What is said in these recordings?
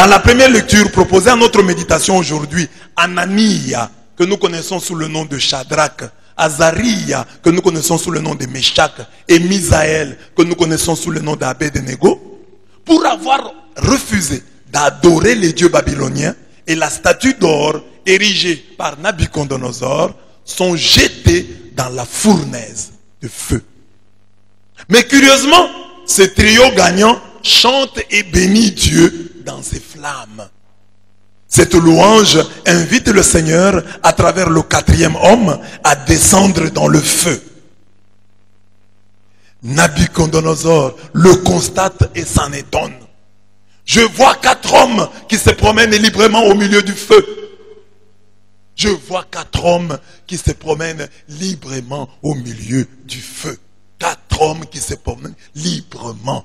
Dans la première lecture proposée à notre méditation aujourd'hui, Anania, que nous connaissons sous le nom de Shadrach, Azaria, que nous connaissons sous le nom de Meshach, et Misaël, que nous connaissons sous le nom d'Abed-Nego, pour avoir refusé d'adorer les dieux babyloniens et la statue d'or érigée par Nabuchodonosor, sont jetés dans la fournaise de feu. Mais curieusement, ce trio gagnant chante et bénit Dieu dans ses flammes. Cette louange invite le Seigneur, à travers le quatrième homme, à descendre dans le feu. Nabuchodonosor le constate et s'en étonne. Je vois 4 hommes qui se promènent librement au milieu du feu. Je vois 4 hommes qui se promènent librement au milieu du feu. 4 hommes qui se promènent librement.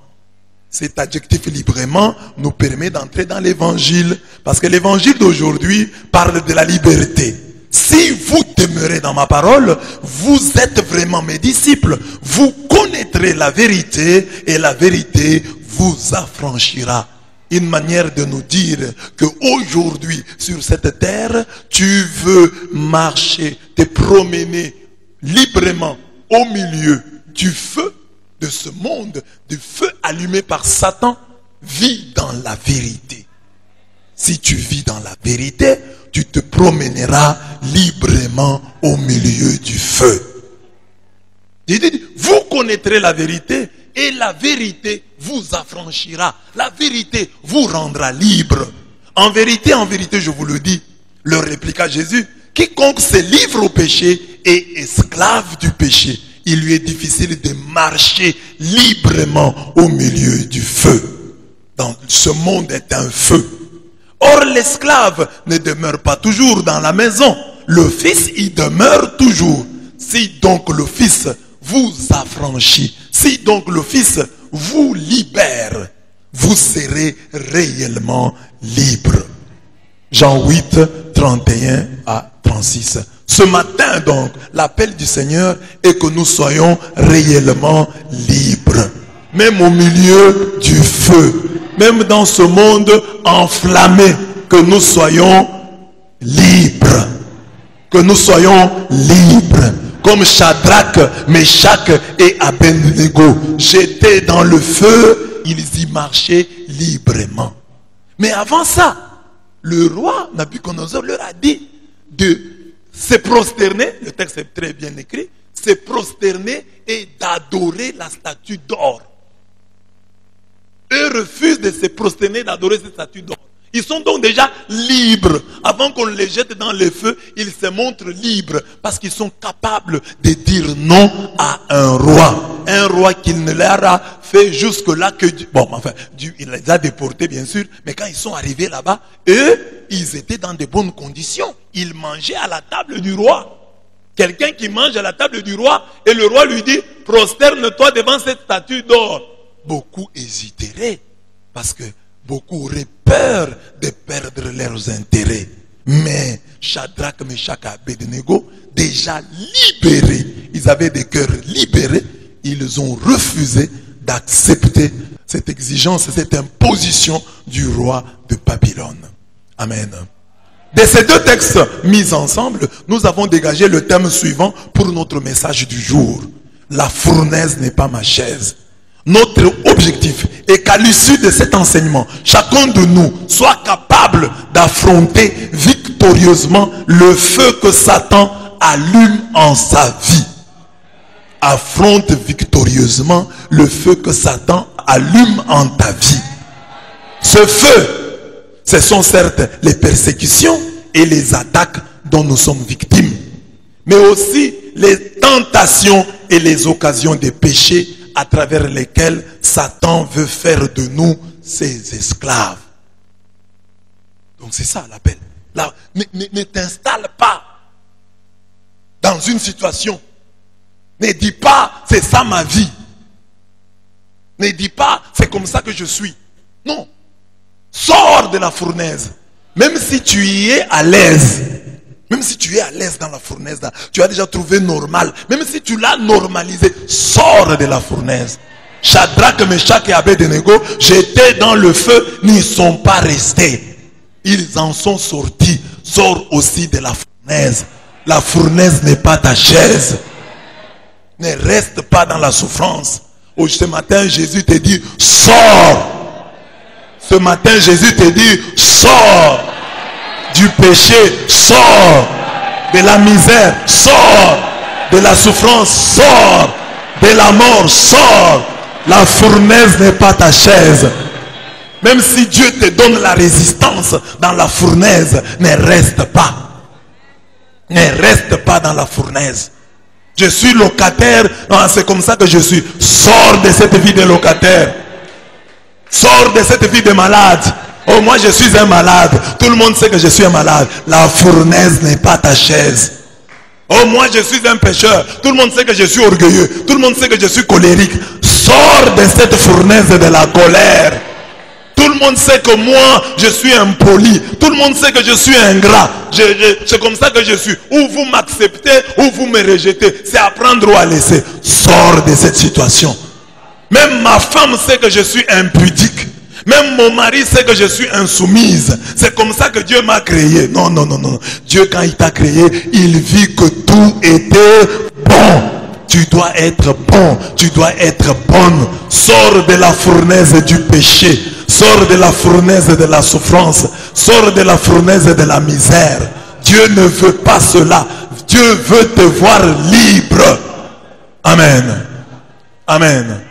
Cet adjectif librement nous permet d'entrer dans l'évangile. Parce que l'évangile d'aujourd'hui parle de la liberté. Si vous demeurez dans ma parole, vous êtes vraiment mes disciples. Vous connaîtrez la vérité et la vérité vous affranchira. Une manière de nous dire qu'aujourd'hui, sur cette terre, tu veux marcher, te promener librement au milieu du feu de ce monde, du feu allumé par Satan. Vis dans la vérité. Si tu vis dans la vérité, tu te promèneras librement au milieu du feu. Vous connaîtrez la vérité et la vérité vous affranchira. La vérité vous rendra libre. En vérité, je vous le dis, leur répliqua Jésus, quiconque se livre au péché est esclave du péché. Il lui est difficile de marcher librement au milieu du feu. Dans ce monde est un feu. Or, l'esclave ne demeure pas toujours dans la maison. Le Fils y demeure toujours. Si donc le Fils vous affranchit, si donc le Fils vous libère, vous serez réellement libre. Jean 8, 31 à 36. Ce matin donc, l'appel du Seigneur est que nous soyons réellement libres. Même au milieu du feu, même dans ce monde enflammé, que nous soyons libres. Que nous soyons libres. Comme Shadrach, Meshach et Abed-Nego, jetés dans le feu, ils y marchaient librement. Mais avant ça, le roi Nabuchodonosor leur a dit de se prosterner, le texte est très bien écrit, se prosterner et d'adorer la statue d'or. Eux refusent de se prosterner, d'adorer cette statue d'or. Ils sont donc déjà libres. Avant qu'on les jette dans le feu, ils se montrent libres. Parce qu'ils sont capables de dire non à un roi. Un roi qu'il ne leur a fait jusque-là que Dieu. Bon, enfin, Dieu, il les a déportés, bien sûr. Mais quand ils sont arrivés là-bas, eux, ils étaient dans de bonnes conditions. Ils mangeaient à la table du roi. Quelqu'un qui mange à la table du roi, et le roi lui dit, prosterne-toi devant cette statue d'or. Beaucoup hésiteraient. Parce que beaucoup auraient peur de perdre leurs intérêts. Mais Shadrach, Meshach et Abed-Nego, déjà libérés, ils avaient des cœurs libérés, ils ont refusé d'accepter cette exigence, cette imposition du roi de Babylone. Amen. De ces deux textes mis ensemble, nous avons dégagé le thème suivant pour notre message du jour. La fournaise n'est pas ma chaise. Notre objectif est qu'à l'issue de cet enseignement, chacun de nous soit capable d'affronter victorieusement le feu que Satan allume en sa vie. Affronte victorieusement le feu que Satan allume en ta vie. Ce feu, ce sont certes les persécutions et les attaques dont nous sommes victimes, mais aussi les tentations et les occasions de péché à travers lesquels Satan veut faire de nous ses esclaves. Donc c'est ça l'appel. Ne t'installe pas dans une situation. Ne dis pas c'est ça ma vie. Ne dis pas c'est comme ça que je suis. Non. Sors de la fournaise. Même si tu y es à l'aise. Même si tu es à l'aise dans la fournaise, tu as déjà trouvé normal. Même si tu l'as normalisé, sors de la fournaise. Shadrach, Meshach et Abednego, jetés dans le feu, n'y sont pas restés. Ils en sont sortis. Sors aussi de la fournaise. La fournaise n'est pas ta chaise. Ne reste pas dans la souffrance. Ce matin, Jésus te dit, sors. Ce matin, Jésus te dit, sors du péché, sors de la misère, sors de la souffrance, sors de la mort, sors. La fournaise n'est pas ta chaise. Même si Dieu te donne la résistance dans la fournaise, ne reste pas. Ne reste pas dans la fournaise. Je suis locataire. Non, c'est comme ça que je suis. Sors de cette vie de locataire. Sors de cette vie de malade. Oh, moi je suis un malade. Tout le monde sait que je suis un malade. La fournaise n'est pas ta chaise. Oh, moi je suis un pécheur. Tout le monde sait que je suis orgueilleux. Tout le monde sait que je suis colérique. Sors de cette fournaise de la colère. Tout le monde sait que moi, je suis impoli. Tout le monde sait que je suis ingrat. C'est comme ça que je suis. Ou vous m'acceptez, ou vous me rejetez. C'est à prendre ou à laisser. Sors de cette situation. Même ma femme sait que je suis impudique. Même mon mari sait que je suis insoumise. C'est comme ça que Dieu m'a créé. Non, non, non, non. Dieu, quand il t'a créé, il vit que tout était bon. Tu dois être bon. Tu dois être bonne. Sors de la fournaise du péché. Sors de la fournaise de la souffrance. Sors de la fournaise de la misère. Dieu ne veut pas cela. Dieu veut te voir libre. Amen. Amen.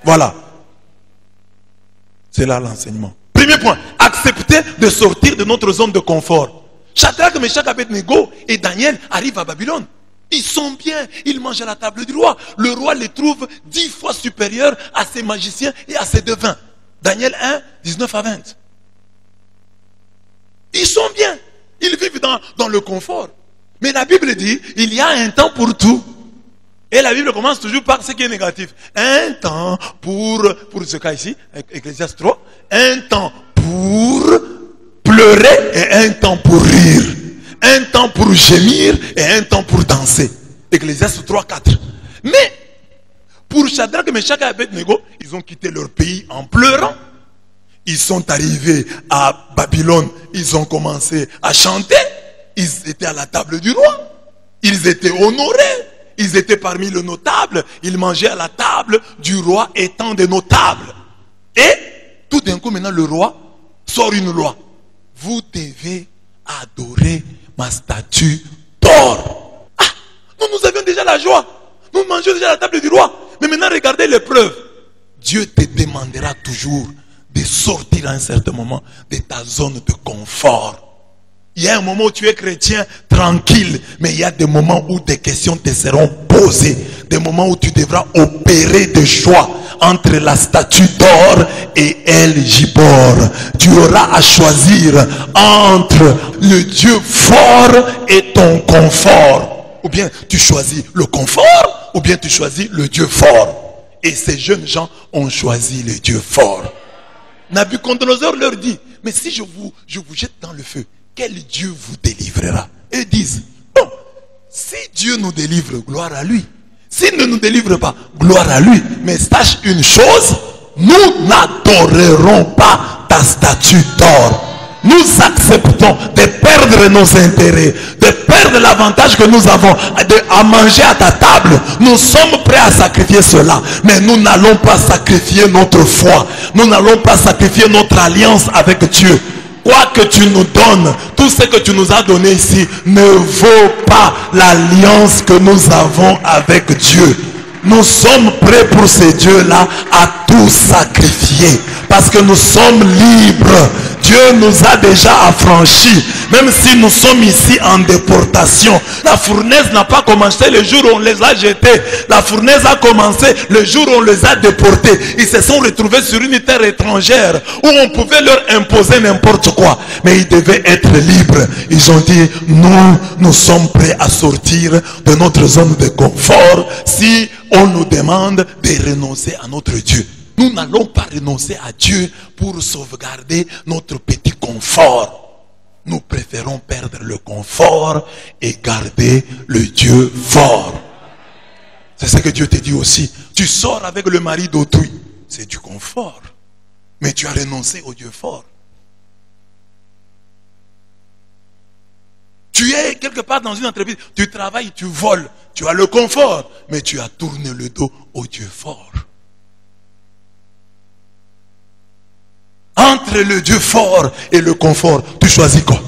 Voilà. C'est là l'enseignement. Premier point. Accepter de sortir de notre zone de confort. Shadrach, Meshach, Abednego et Daniel arrivent à Babylone. Ils sont bien. Ils mangent à la table du roi. Le roi les trouve 10 fois supérieurs à ses magiciens et à ses devins. Daniel 1, 19 à 20. Ils sont bien. Ils vivent dans le confort. Mais la Bible dit, il y a un temps pour tout. Et la Bible commence toujours par ce qui est négatif. Un temps pour ce cas ici, Ecclésiaste 3, un temps pour pleurer et un temps pour rire. Un temps pour gémir et un temps pour danser. Ecclésiaste 3, 4. Mais, pour Shadrach, Meshach et Abednego, ils ont quitté leur pays en pleurant. Ils sont arrivés à Babylone, ils ont commencé à chanter. Ils étaient à la table du roi. Ils étaient honorés. Ils étaient parmi les notables. Ils mangeaient à la table du roi étant des notables. Et, tout d'un coup, maintenant, le roi sort une loi. Vous devez adorer ma statue d'or. Ah, nous avions déjà la joie. Nous mangeons déjà à la table du roi. Mais maintenant, regardez l'épreuve. Dieu te demandera toujours de sortir à un certain moment de ta zone de confort. Il y a un moment où tu es chrétien tranquille, mais il y a des moments où des questions te seront posées. Des moments où tu devras opérer des choix entre la statue d'or et El Gibor. Tu auras à choisir entre le Dieu fort et ton confort. Ou bien tu choisis le confort, ou bien tu choisis le Dieu fort. Et ces jeunes gens ont choisi le Dieu fort. Nabuchodonosor leur dit, mais si je vous jette dans le feu, quel Dieu vous délivrera? Et ils disent, bon, si Dieu nous délivre, gloire à lui. S'il ne nous délivre pas, gloire à lui. Mais sache une chose, nous n'adorerons pas ta statue d'or. Nous acceptons de perdre nos intérêts, de perdre l'avantage que nous avons à manger à ta table. Nous sommes prêts à sacrifier cela, mais nous n'allons pas sacrifier notre foi. Nous n'allons pas sacrifier notre alliance avec Dieu. Quoi que tu nous donnes, tout ce que tu nous as donné ici ne vaut pas l'alliance que nous avons avec Dieu. Nous sommes prêts pour ces dieux-là à tout sacrifier. Parce que nous sommes libres. Dieu nous a déjà affranchis. Même si nous sommes ici en déportation. La fournaise n'a pas commencé le jour où on les a jetés. La fournaise a commencé le jour où on les a déportés. Ils se sont retrouvés sur une terre étrangère où on pouvait leur imposer n'importe quoi. Mais ils devaient être libres. Ils ont dit, nous sommes prêts à sortir de notre zone de confort si on nous demande de renoncer à notre Dieu. Nous n'allons pas renoncer à Dieu pour sauvegarder notre petit confort. Nous préférons perdre le confort et garder le Dieu fort. C'est ce que Dieu te dit aussi. Tu sors avec le mari d'autrui. C'est du confort. Mais tu as renoncé au Dieu fort. Tu es quelque part dans une entreprise, tu travailles, tu voles, tu as le confort, mais tu as tourné le dos au Dieu fort. Entre le Dieu fort et le confort, tu choisis quoi?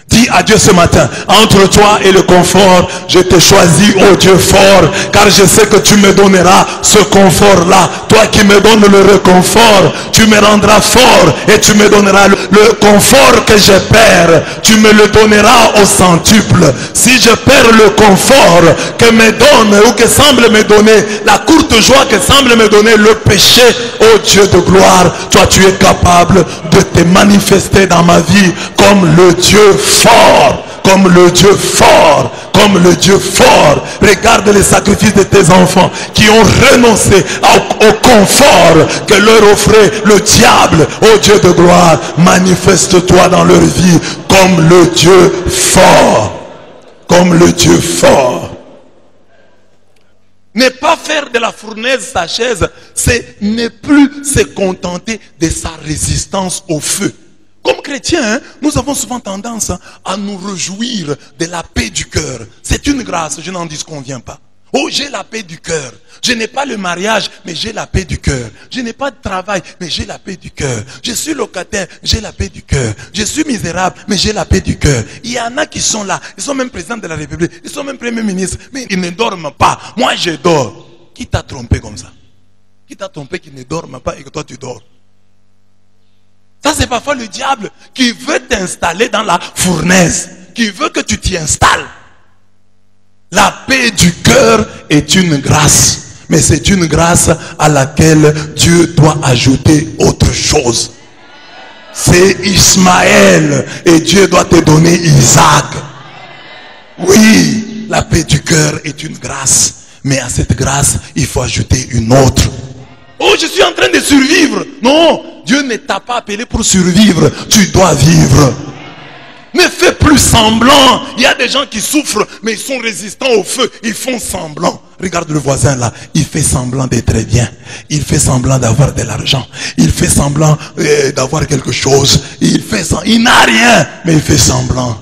Dis à Dieu ce matin, entre toi et le confort, je te choisis, ô Dieu fort, car je sais que tu me donneras ce confort-là. Toi qui me donnes le réconfort, tu me rendras fort et tu me donneras le confort que je perds. Tu me le donneras au centuple. Si je perds le confort que me donne ou que semble me donner, la courte joie que semble me donner le péché, ô Dieu de gloire, toi tu es capable de te manifester dans ma vie comme le Dieu fort, comme le Dieu fort, comme le Dieu fort. Regarde les sacrifices de tes enfants qui ont renoncé au confort que leur offrait le diable. Oh Dieu de gloire, manifeste-toi dans leur vie comme le Dieu fort, comme le Dieu fort. Ne pas faire de la fournaise sa chaise, c'est ne plus se contenter de sa résistance au feu. Comme chrétiens, nous avons souvent tendance à nous réjouir de la paix du cœur. C'est une grâce, je n'en disconviens pas. Oh, j'ai la paix du cœur. Je n'ai pas le mariage, mais j'ai la paix du cœur. Je n'ai pas de travail, mais j'ai la paix du cœur. Je suis locataire, j'ai la paix du cœur. Je suis misérable, mais j'ai la paix du cœur. Il y en a qui sont là, ils sont même présidents de la République, ils sont même premiers ministres, mais ils ne dorment pas. Moi, je dors. Qui t'a trompé comme ça? Qui t'a trompé qu'il ne dorme pas et que toi tu dors? Ça, c'est parfois le diable qui veut t'installer dans la fournaise, qui veut que tu t'y installes. La paix du cœur est une grâce, mais c'est une grâce à laquelle Dieu doit ajouter autre chose. C'est Ismaël et Dieu doit te donner Isaac. Oui, la paix du cœur est une grâce, mais à cette grâce, il faut ajouter une autre. Oh, je suis en train de survivre. Non, Dieu ne t'a pas appelé pour survivre. Tu dois vivre. Ne fais plus semblant. Il y a des gens qui souffrent, mais ils sont résistants au feu. Ils font semblant. Regarde le voisin là. Il fait semblant d'être bien. Il fait semblant d'avoir de l'argent. Il fait semblant d'avoir quelque chose. Il n'a rien, mais il fait semblant.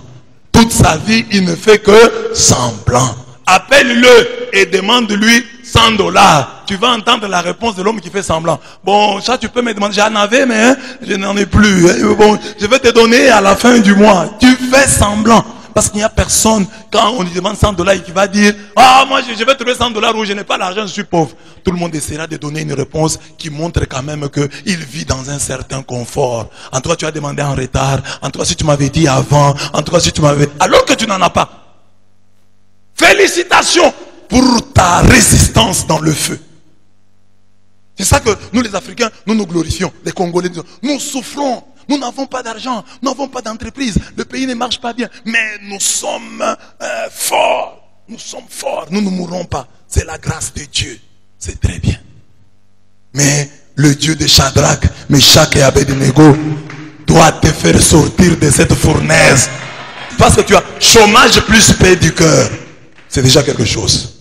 Toute sa vie, il ne fait que semblant. Appelle-le et demande-lui $100. Tu vas entendre la réponse de l'homme qui fait semblant. Bon, ça tu peux me demander, j'en avais mais je n'en ai plus. Bon, je vais te donner à la fin du mois. Tu fais semblant. Parce qu'il n'y a personne, quand on lui demande $100, qui va dire, ah moi je vais trouver $100 où je n'ai pas l'argent, je suis pauvre. Tout le monde essaiera de donner une réponse qui montre quand même qu'il vit dans un certain confort. En toi tu as demandé en retard, en toi si tu m'avais dit avant, en toi si tu m'avais... Alors que tu n'en as pas. Félicitations pour ta résistance dans le feu. C'est ça que nous les Africains, nous nous glorifions. Les Congolais, nous souffrons. Nous n'avons pas d'argent. Nous n'avons pas d'entreprise. Le pays ne marche pas bien. Mais nous sommes forts. Nous sommes forts. Nous ne mourrons pas. C'est la grâce de Dieu. C'est très bien. Mais le Dieu de Shadrach, Meshach et Abednego doit te faire sortir de cette fournaise. Parce que tu as chômage plus paix du cœur. C'est déjà quelque chose.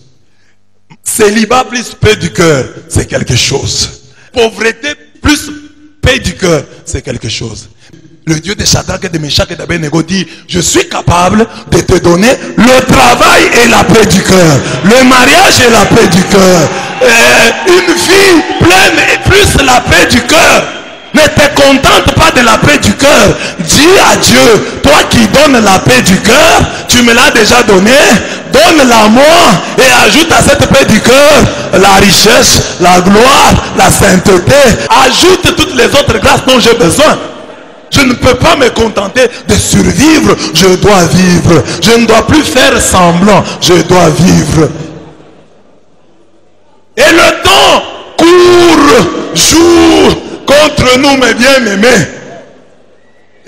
Célibat plus paix du cœur, c'est quelque chose. Pauvreté plus paix du cœur, c'est quelque chose. Le Dieu de Shadrach et de Meshach et d'Abednego dit, je suis capable de te donner le travail et la paix du cœur, le mariage et la paix du cœur, une vie pleine et plus la paix du cœur. Ne te contente pas de la paix du cœur. Dis à Dieu, toi qui donnes la paix du cœur, tu me l'as déjà donné, donne-la moi et ajoute à cette paix du cœur la richesse, la gloire, la sainteté. Ajoute toutes les autres grâces dont j'ai besoin. Je ne peux pas me contenter de survivre, je dois vivre. Je ne dois plus faire semblant, je dois vivre. Et le temps court, jour contre nous, mes bien-aimés.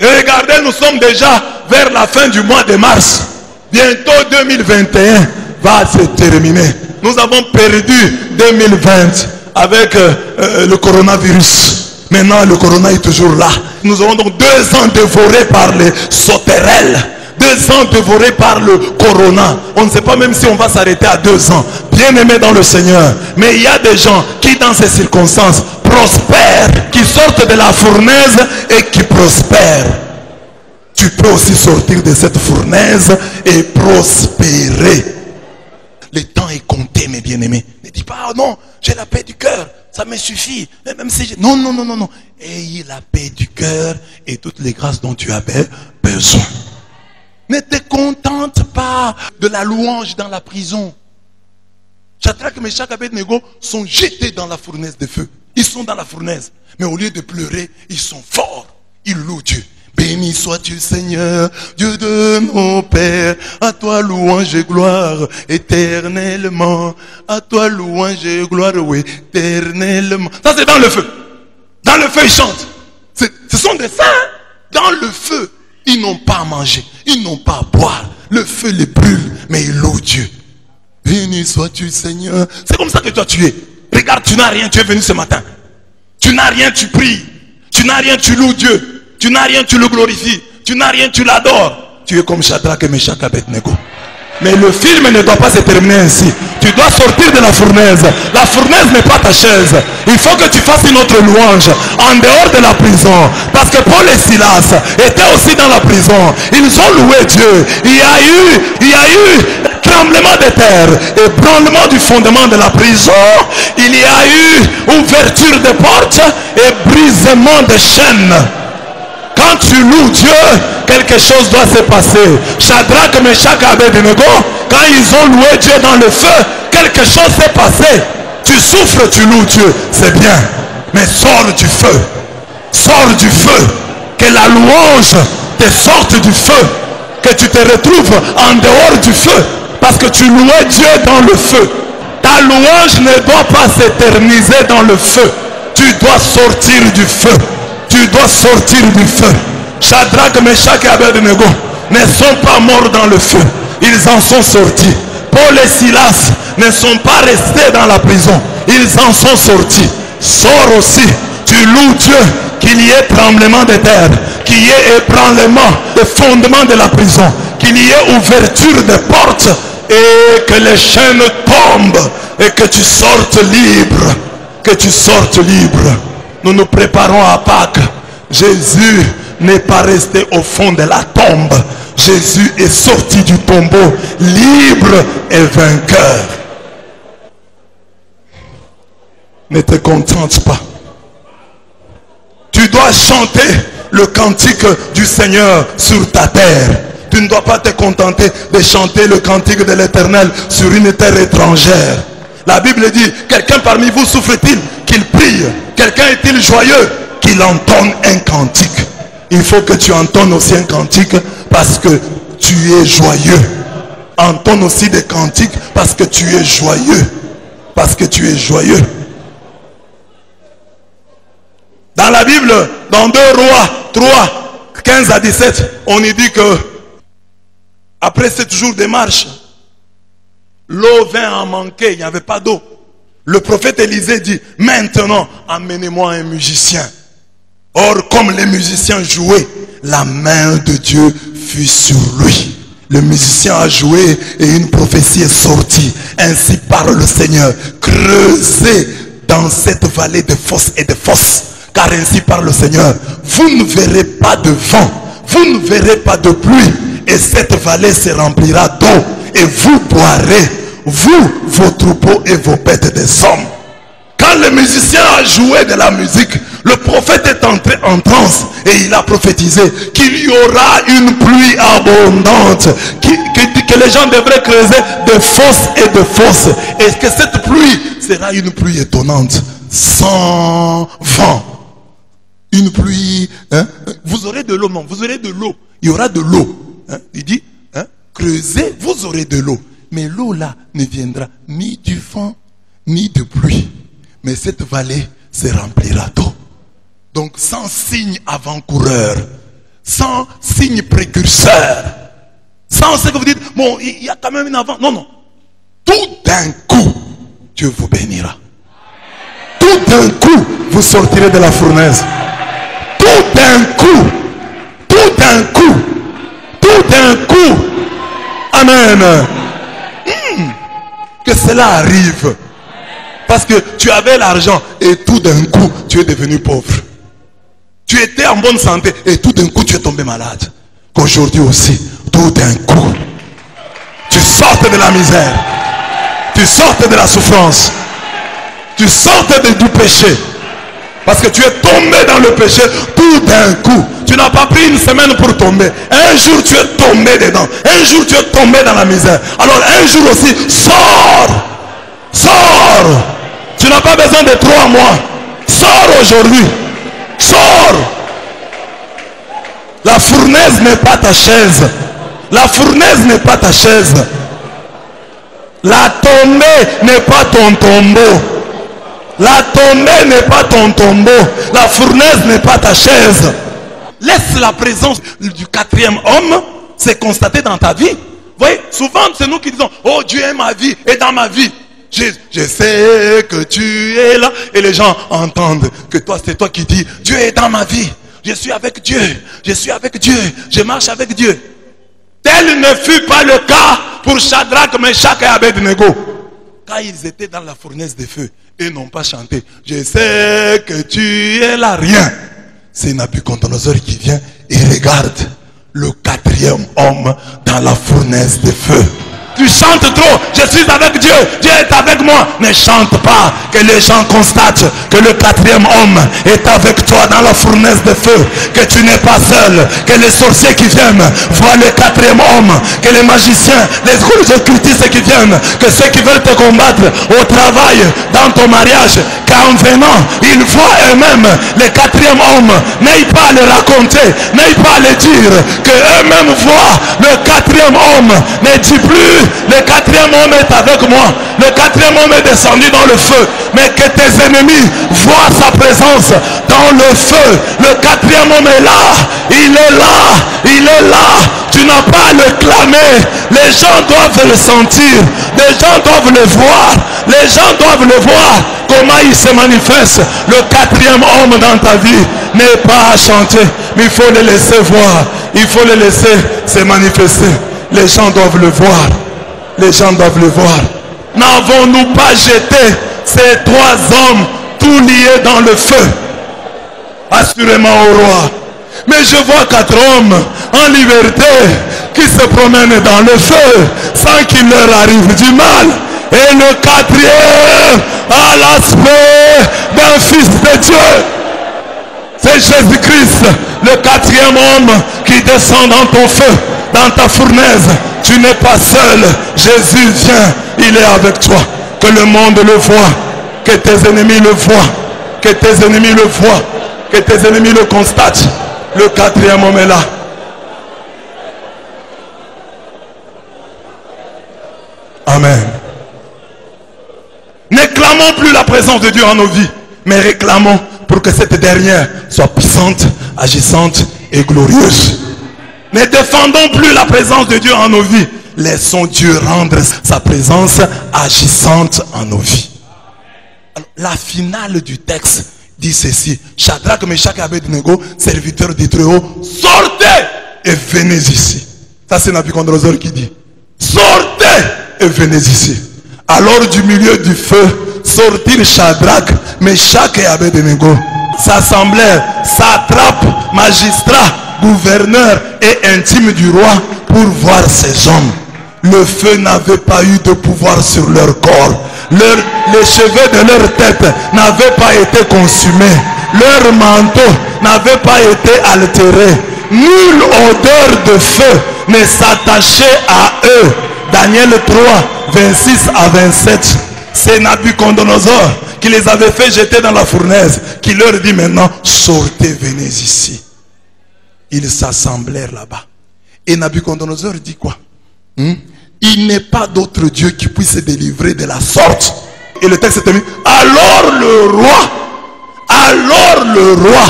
Et regardez, nous sommes déjà vers la fin du mois de mars. Bientôt 2021 va se terminer. Nous avons perdu 2020 avec le coronavirus. Maintenant, le corona est toujours là. Nous aurons donc 2 ans dévorés par les sauterelles. 2 ans dévorés par le corona. On ne sait pas même si on va s'arrêter à 2 ans. Bien-aimés dans le Seigneur. Mais il y a des gens qui dans ces circonstances prospèrent, qui sortent de la fournaise et qui prospèrent. Tu peux aussi sortir de cette fournaise et prospérer. Le temps est compté, mes bien-aimés. Ne dis pas, oh non, j'ai la paix du cœur, ça me suffit. Même si non, non, non, non, non. Ayez la paix du cœur et toutes les grâces dont tu as besoin. Ne te contente pas de la louange dans la prison. Shadrach, Meshach et Abednego sont jetés dans la fournaise de feu. Ils sont dans la fournaise. Mais au lieu de pleurer, ils sont forts. Ils louent Dieu. Béni sois-tu Seigneur, Dieu de nos pères, à toi louange et gloire éternellement, à toi louange et gloire éternellement. Ça c'est dans le feu. Dans le feu ils chantent. Ce sont des saints. Dans le feu, ils n'ont pas à manger, ils n'ont pas à boire. Le feu les brûle, mais ils louent Dieu. Béni sois-tu Seigneur. C'est comme ça que toi tu es. Regarde, tu n'as rien, tu es venu ce matin. Tu n'as rien, tu pries. Tu n'as rien, tu loues Dieu. Tu n'as rien, tu le glorifies. Tu n'as rien, tu l'adores. Tu es comme Shadrach et Meshach et Abednego. Mais le film ne doit pas se terminer ainsi. Tu dois sortir de la fournaise. La fournaise n'est pas ta chaise. Il faut que tu fasses une autre louange en dehors de la prison. Parce que Paul et Silas étaient aussi dans la prison. Ils ont loué Dieu. Il y a eu tremblement de terre, ébranlement du fondement de la prison. Il y a eu ouverture de portes et brisement de chaînes. Quand tu loues Dieu, quelque chose doit se passer. Shadrach, Meshach et Abednego, quand ils ont loué Dieu dans le feu, quelque chose s'est passé. Tu souffres, tu loues Dieu, c'est bien. Mais sors du feu. Sors du feu. Que la louange te sorte du feu. Que tu te retrouves en dehors du feu. Parce que tu louais Dieu dans le feu. Ta louange ne doit pas s'éterniser dans le feu. Tu dois sortir du feu. Tu dois sortir du feu. Shadrach, Meshach et Abednego ne sont pas morts dans le feu. Ils en sont sortis. Paul et Silas ne sont pas restés dans la prison. Ils en sont sortis. Sors aussi. Tu loues Dieu. Qu'il y ait tremblement de terre. Qu'il y ait ébranlement des fondements de la prison. Qu'il y ait ouverture des portes. Et que les chaînes tombent. Et que tu sortes libre. Que tu sortes libre. Nous nous préparons à Pâques. Jésus n'est pas resté au fond de la tombe. Jésus est sorti du tombeau libre et vainqueur. Ne te contente pas. Tu dois chanter le cantique du Seigneur sur ta terre. Tu ne dois pas te contenter de chanter le cantique de l'Éternel sur une terre étrangère. La Bible dit, quelqu'un parmi vous souffre-t-il qu'il prie? Quelqu'un est-il joyeux qu'il entonne un cantique? Il faut que tu entonnes aussi un cantique parce que tu es joyeux. Entonne aussi des cantiques parce que tu es joyeux. Parce que tu es joyeux. Dans la Bible, dans 2 Rois 3, 15 à 17, on y dit que après 7 jours de marche, l'eau vint en manquer, il n'y avait pas d'eau. Le prophète Élisée dit, maintenant, amenez-moi un musicien. Or, comme les musiciens jouaient, la main de Dieu fut sur lui. Le musicien a joué et une prophétie est sortie. Ainsi parle le Seigneur. Creusez dans cette vallée de fosses et de fosses. Car ainsi parle le Seigneur. Vous ne verrez pas de vent. Vous ne verrez pas de pluie. Et cette vallée se remplira d'eau. Et vous boirez, vous, vos troupeaux et vos bêtes des hommes. Quand le musicien a joué de la musique, le prophète est entré en transe et il a prophétisé qu'il y aura une pluie abondante, que les gens devraient creuser de fosses et de fosses, et que cette pluie sera une pluie étonnante, sans vent. Une pluie, vous aurez de l'eau, non, vous aurez de l'eau, il y aura de l'eau. Il dit, creusez, vous aurez de l'eau. Mais l'eau là ne viendra ni du vent, ni de pluie. Mais cette vallée se remplira d'eau. Donc sans signe avant-coureur, sans signe précurseur, sans ce que vous dites, bon, il y a quand même une avant. Non, non. Tout d'un coup, Dieu vous bénira. Tout d'un coup, vous sortirez de la fournaise. Tout d'un coup, tout d'un coup, tout d'un coup, Amen. Que cela arrive. Parce que tu avais l'argent et tout d'un coup, tu es devenu pauvre. Tu étais en bonne santé et tout d'un coup, tu es tombé malade. Qu'aujourd'hui aussi, tout d'un coup, tu sortes de la misère. Tu sortes de la souffrance. Tu sortes du péché. Parce que tu es tombé dans le péché tout d'un coup. Tu n'as pas pris une semaine pour tomber. Un jour, tu es tombé dedans. Un jour, tu es tombé dans la misère. Alors, un jour aussi, sors. Sors. Tu n'as pas besoin de 3 mois. Sors aujourd'hui. Sors. La fournaise n'est pas ta chaise. La fournaise n'est pas ta chaise. La tombée n'est pas ton tombeau. La tombée n'est pas ton tombeau. La fournaise n'est pas ta chaise. Laisse la présence du 4e homme se constater dans ta vie. Vous voyez, souvent c'est nous qui disons, oh Dieu est ma vie et dans ma vie. Je sais que tu es là. Et les gens entendent que toi, c'est toi qui dis, Dieu est dans ma vie. Je suis avec Dieu. Je suis avec Dieu. Je marche avec Dieu. Tel ne fut pas le cas pour Shadrach, Meshach et Abednego. Quand ils étaient dans la fournaise de feu et n'ont pas chanté, je sais que tu es là, rien. C'est Nabucodonosor qui vient et regarde le 4e homme dans la fournaise de feu. Tu chantes trop, je suis avec Dieu, Dieu est avec moi. Ne chante pas, que les gens constatent que le 4e homme est avec toi dans la fournaise de feu. Que tu n'es pas seul, que les sorciers qui viennent voient le 4e homme, que les magiciens, les occultistes qui viennent, que ceux qui veulent te combattre au travail, dans ton mariage, qu'en venant, ils voient eux-mêmes le 4e homme. N'aille pas à le raconter, n'aille pas à le dire, que eux-mêmes voient le 4e homme. Ne dis plus, le 4e homme est avec moi. Le 4e homme est descendu dans le feu. Mais que tes ennemis voient sa présence dans le feu. Le 4e homme est là. Il est là. Il est là. Tu n'as pas à le clamer. Les gens doivent le sentir. Les gens doivent le voir. Les gens doivent le voir. Comment il se manifeste. Le 4e homme dans ta vie n'est pas à chanter. Mais il faut le laisser voir. Il faut le laisser se manifester. Les gens doivent le voir. Les gens doivent le voir. N'avons-nous pas jeté ces 3 hommes tout liés dans le feu? Assurément au roi. Mais je vois 4 hommes en liberté qui se promènent dans le feu sans qu'il leur arrive du mal. Et le 4e a l'aspect d'un fils de Dieu. C'est Jésus-Christ, le 4e homme qui descend dans ton feu, dans ta fournaise. Tu n'es pas seul. Jésus vient, il est avec toi. Que le monde le voit, que tes ennemis le voient, que tes ennemis le voient, que tes ennemis le constatent. Le 4e homme est là. Amen. Ne clamons plus la présence de Dieu en nos vies, mais réclamons pour que cette dernière soit puissante, agissante et glorieuse. Ne défendons plus la présence de Dieu en nos vies. Laissons Dieu rendre sa présence agissante en nos vies. Alors, la finale du texte dit ceci. Shadrach, Meshach et Abednego, serviteurs du Très-Haut, sortez et venez ici. Ça c'est Nabucodonosor qui dit. Sortez et venez ici. Alors du milieu du feu sortirent Shadrach, Meshach et Abednego. S'assemblèrent satrapes, magistrats, gouverneurs et intimes du roi pour voir ces hommes. Le feu n'avait pas eu de pouvoir sur leur corps. Les cheveux de leur tête n'avaient pas été consumés. Leur manteau n'avait pas été altéré. Nulle odeur de feu ne s'attachait à eux. Daniel 3, 26 à 27. C'est Nabucodonosor qui les avait fait jeter dans la fournaise, qui leur dit maintenant, sortez, venez ici. Ils s'assemblèrent là-bas. Et Nabucodonosor dit quoi? Il n'est pas d'autre Dieu qui puisse se délivrer de la sorte. Et le texte termine. Alors le roi,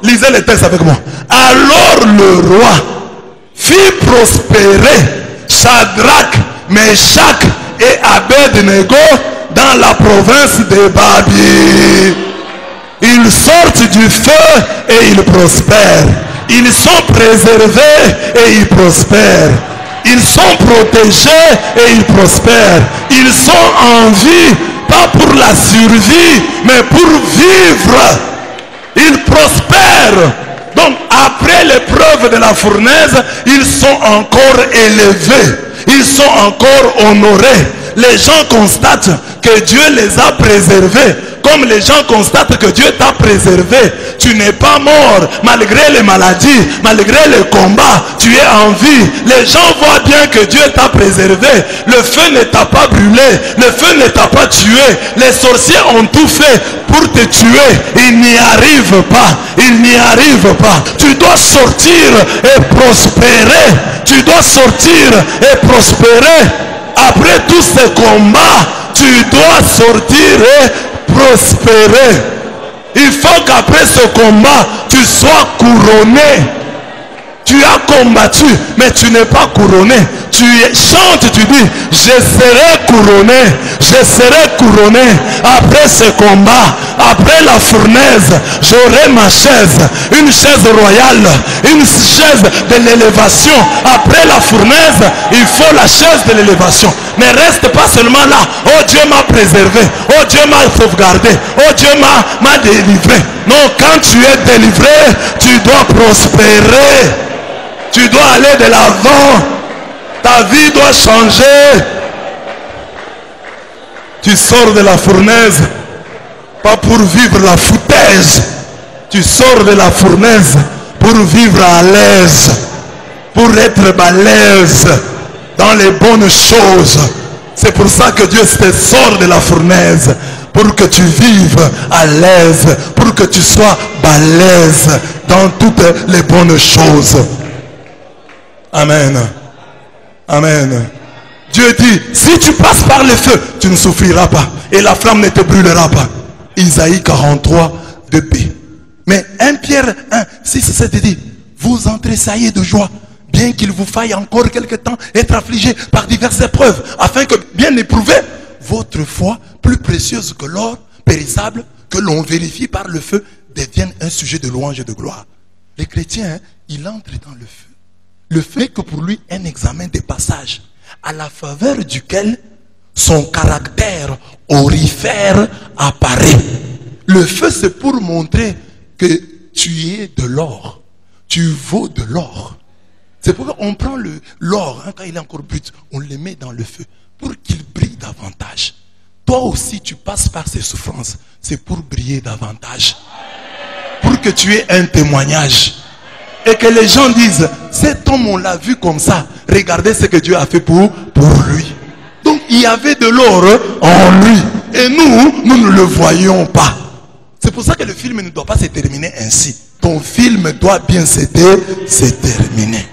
lisez le texte avec moi. Alors le roi fit prospérer Shadrach, Meshach et Abednego dans la province de Babylonie. Ils sortent du feu et ils prospèrent. Ils sont préservés et ils prospèrent. Ils sont protégés et ils prospèrent. Ils sont en vie, pas pour la survie, mais pour vivre. Ils prospèrent. Donc, après l'épreuve de la fournaise, ils sont encore élevés. Ils sont encore honorés. Les gens constatent que Dieu les a préservés. Comme les gens constatent que Dieu t'a préservé. Tu n'es pas mort malgré les maladies, malgré les combats. Tu es en vie. Les gens voient bien que Dieu t'a préservé. Le feu ne t'a pas brûlé. Le feu ne t'a pas tué. Les sorciers ont tout fait pour te tuer. Ils n'y arrivent pas. Ils n'y arrivent pas. Tu dois sortir et prospérer. Tu dois sortir et prospérer. Après tous ces combats, tu dois sortir et prospérer. Il faut qu'après ce combat, tu sois couronné. Tu as combattu, mais tu n'es pas couronné. Tu chantes, tu dis, je serai couronné. Je serai couronné. Après ce combat, après la fournaise, j'aurai ma chaise. Une chaise royale. Une chaise de l'élévation. Après la fournaise, il faut la chaise de l'élévation. Ne reste pas seulement là. Oh, Dieu m'a préservé. Oh, Dieu m'a sauvegardé. Oh, Dieu m'a délivré. Non, quand tu es délivré, tu dois prospérer. Tu dois aller de l'avant. Ta vie doit changer. Tu sors de la fournaise, pas pour vivre la foutaise. Tu sors de la fournaise pour vivre à l'aise, pour être balèze dans les bonnes choses. C'est pour ça que Dieu te sort de la fournaise, pour que tu vives à l'aise, pour que tu sois balèze dans toutes les bonnes choses. Amen. Amen. Dieu dit, si tu passes par le feu, tu ne souffriras pas. Et la flamme ne te brûlera pas. Isaïe 43, 2b. Mais 1 Pierre 1, 6, 7 dit, vous en tressaillez de joie, bien qu'il vous faille encore quelque temps être affligé par diverses épreuves, afin que, bien éprouvé, votre foi, plus précieuse que l'or périssable, que l'on vérifie par le feu, devienne un sujet de louange et de gloire. Les chrétiens, il entre dans le feu. Le feu n'est que pour lui un examen des passages, à la faveur duquel son caractère aurifère apparaît. Le feu, c'est pour montrer que tu es de l'or. Tu vaux de l'or. C'est pourquoi on prend l'or, quand il est encore brut, on le met dans le feu pour qu'il brille davantage. Toi aussi, tu passes par ces souffrances. C'est pour briller davantage. Pour que tu aies un témoignage. Et que les gens disent, cet homme, on l'a vu comme ça. Regardez ce que Dieu a fait pour lui. Donc, il y avait de l'or en lui. Et nous ne le voyions pas. C'est pour ça que le film ne doit pas se terminer ainsi. Ton film doit bien se terminer.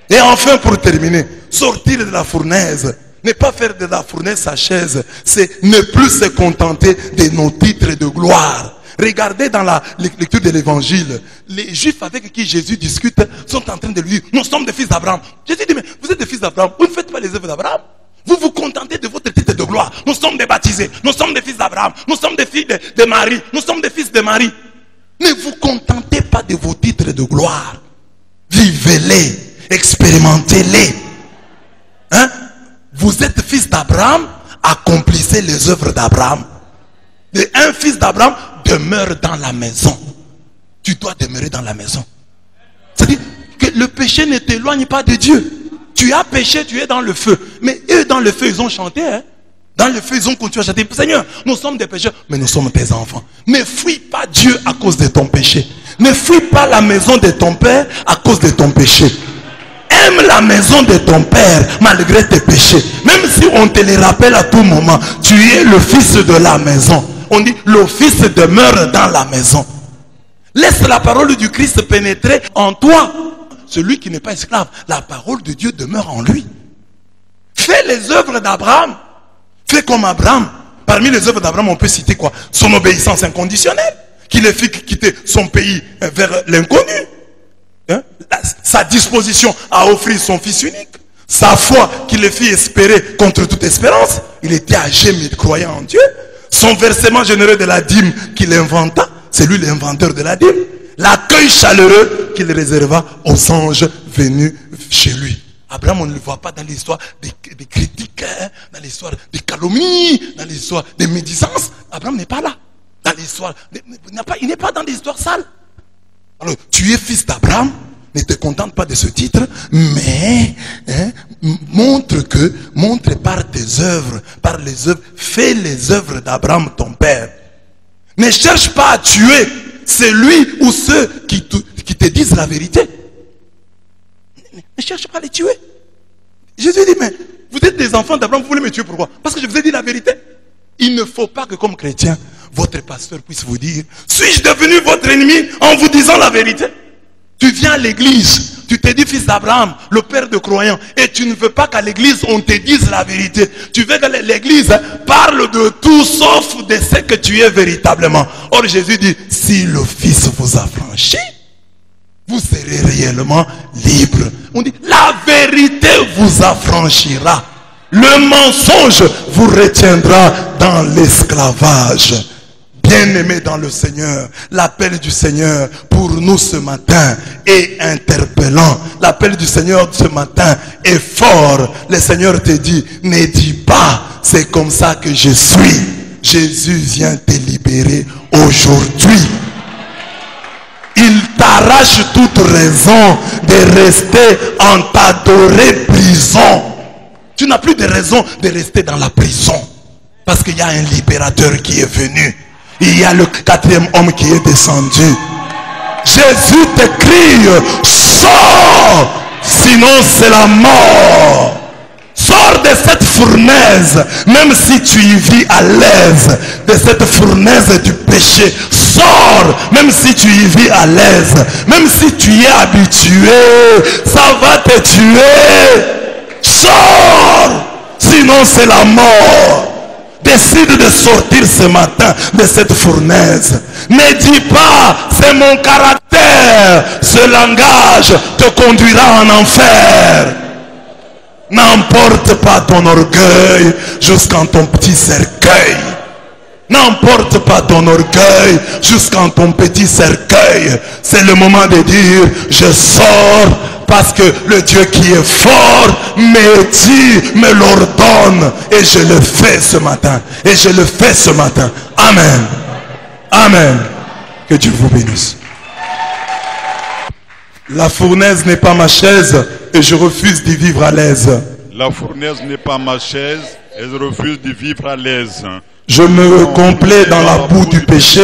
Et enfin, pour terminer, sortir de la fournaise. Ne pas faire de la fournaise sa chaise. C'est ne plus se contenter de nos titres de gloire. Regardez dans la lecture de l'évangile, les juifs avec qui Jésus discute sont en train de lui dire, nous sommes des fils d'Abraham. Jésus dit, mais vous êtes des fils d'Abraham, vous ne faites pas les œuvres d'Abraham. Vous vous contentez de votre titre de gloire. Nous sommes des baptisés, nous sommes des fils d'Abraham, nous sommes des filles de Marie, nous sommes des fils de Marie. Ne vous contentez pas de vos titres de gloire. Vivez-les, expérimentez-les. Hein? Vous êtes fils d'Abraham, accomplissez les œuvres d'Abraham. Et un fils d'Abraham demeure dans la maison. Tu dois demeurer dans la maison. C'est-à-dire que le péché ne t'éloigne pas de Dieu. Tu as péché, tu es dans le feu. Mais eux, dans le feu, ils ont chanté. Hein? Dans le feu, ils ont continué à chanter. Seigneur, nous sommes des pécheurs, mais nous sommes tes enfants. Ne fuis pas Dieu à cause de ton péché. Ne fuis pas la maison de ton père à cause de ton péché. Aime la maison de ton père malgré tes péchés. Même si on te les rappelle à tout moment, tu es le fils de la maison. On dit, le fils demeure dans la maison. Laisse la parole du Christ pénétrer en toi. Celui qui n'est pas esclave, la parole de Dieu demeure en lui. Fais les œuvres d'Abraham. Fais comme Abraham. Parmi les œuvres d'Abraham, on peut citer quoi? Son obéissance inconditionnelle. Qui le fit quitter son pays vers l'inconnu. Hein? Sa disposition à offrir son fils unique. Sa foi qui le fit espérer contre toute espérance. Il était âgé mais croyant en Dieu. Son versement généreux de la dîme qu'il inventa. C'est lui l'inventeur de la dîme. L'accueil chaleureux qu'il réserva aux anges venus chez lui. Abraham, on ne le voit pas dans l'histoire des critiques, hein, dans l'histoire des calomnies, dans l'histoire des médisances. Abraham n'est pas là. Dans l'histoire, il n'est pas dans l'histoire sale. Alors, tu es fils d'Abraham, ne te contente pas de ce titre, mais hein, montre par tes œuvres, par les œuvres, fais les œuvres d'Abraham ton père. Ne cherche pas à tuer celui ou ceux qui te disent la vérité. Ne cherche pas à les tuer. Jésus dit, mais vous êtes des enfants d'Abraham, vous voulez me tuer pourquoi? Parce que je vous ai dit la vérité. Il ne faut pas que comme chrétien, votre pasteur puisse vous dire, suis-je devenu votre ennemi en vous disant la vérité? Tu viens à l'église, tu te dis fils d'Abraham, le père de croyants, et tu ne veux pas qu'à l'église on te dise la vérité. Tu veux que l'église parle de tout sauf de ce que tu es véritablement. Or Jésus dit, si le Fils vous a franchi, vous serez réellement libre. On dit, la vérité vous affranchira. Le mensonge vous retiendra dans l'esclavage. Bien-aimés dans le Seigneur, l'appel du Seigneur pour nous ce matin est interpellant. L'appel du Seigneur ce matin est fort. Le Seigneur te dit, ne dis pas, c'est comme ça que je suis. Jésus vient te libérer aujourd'hui. Il t'arrache toute raison de rester en ta dorée prison. Tu n'as plus de raison de rester dans la prison. Parce qu'il y a un libérateur qui est venu. Il y a le 4e homme qui est descendu. Jésus te crie, sors, sinon c'est la mort. Sors de cette fournaise, même si tu y vis à l'aise, de cette fournaise du péché. Sors, même si tu y vis à l'aise, même si tu y es habitué, ça va te tuer. Sors, sinon c'est la mort. Décide de sortir ce matin de cette fournaise. Ne dis pas, c'est mon caractère. Ce langage te conduira en enfer. N'emporte pas ton orgueil jusqu'en ton petit cercueil. N'emporte pas ton orgueil jusqu'en ton petit cercueil. C'est le moment de dire, je sors parce que le Dieu qui est fort me dit, me l'ordonne. Et je le fais ce matin. Et je le fais ce matin. Amen. Amen. Que Dieu vous bénisse. La fournaise n'est pas ma chaise et je refuse d'y vivre à l'aise. La fournaise n'est pas ma chaise et je refuse d'y vivre à l'aise. Je me complais dans la boue du péché,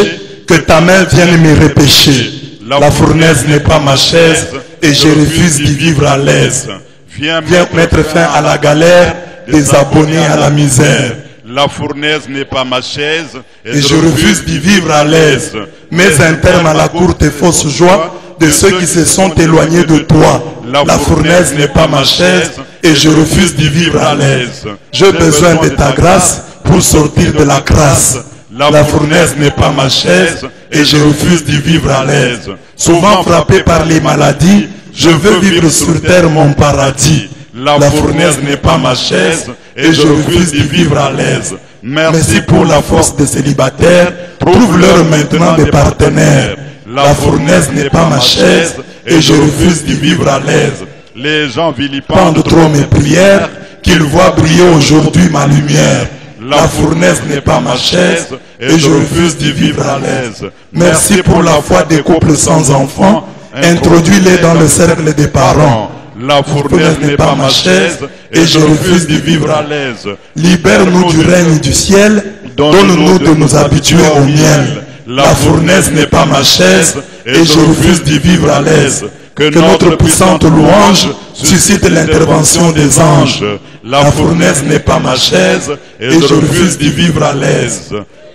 que ta main vienne me repêcher. La fournaise n'est pas ma chaise et je refuse d'y vivre à l'aise. Viens mettre fin à la galère, des abonnés à la misère. La fournaise n'est pas ma chaise et je refuse d'y vivre à l'aise. Mets un terme à la courte et fausse joie de ceux qui se sont éloignés de toi. La fournaise n'est pas ma chaise et je refuse d'y vivre à l'aise. J'ai besoin de ta grâce pour sortir de la crasse. La fournaise n'est pas ma chaise et je refuse d'y vivre à l'aise. Souvent frappé par les maladies, je veux vivre sur terre mon paradis. La fournaise n'est pas ma chaise et je refuse d'y vivre à l'aise. Merci pour la force des célibataires, trouve-leur maintenant des partenaires. La fournaise n'est pas ma chaise et je refuse d'y vivre à l'aise. Les gens vilipendent trop mes prières, qu'ils voient briller aujourd'hui ma lumière. La fournaise n'est pas ma chaise et je refuse d'y vivre à l'aise. Merci pour la foi des couples sans enfants, introduis-les dans le cercle des parents. La fournaise n'est pas ma chaise et je refuse d'y vivre à l'aise. Libère-nous du règne du ciel, donne-nous de nous habituer au miel. La fournaise n'est pas ma chaise et je refuse d'y vivre à l'aise. Que notre puissante louange suscite l'intervention des anges. La fournaise n'est pas ma chaise et je refuse d'y vivre à l'aise.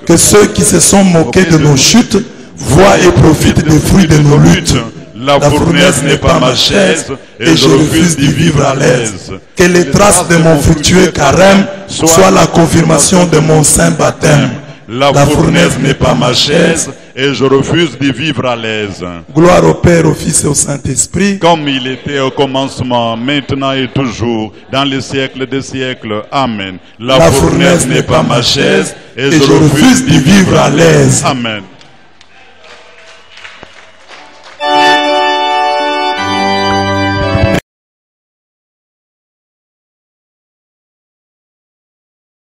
Que ceux qui se sont moqués de nos chutes voient et profitent des fruits de nos luttes. La fournaise n'est pas ma chaise et je refuse d'y vivre à l'aise. Que les traces de mon fructueux carême soient la confirmation de mon saint baptême. La fournaise n'est pas ma chaise et je refuse d'y vivre à l'aise. Gloire au Père, au Fils et au Saint-Esprit. Comme il était au commencement, maintenant et toujours, dans les siècles des siècles. Amen. La fournaise n'est pas ma chaise et je refuse d'y vivre à l'aise. Amen.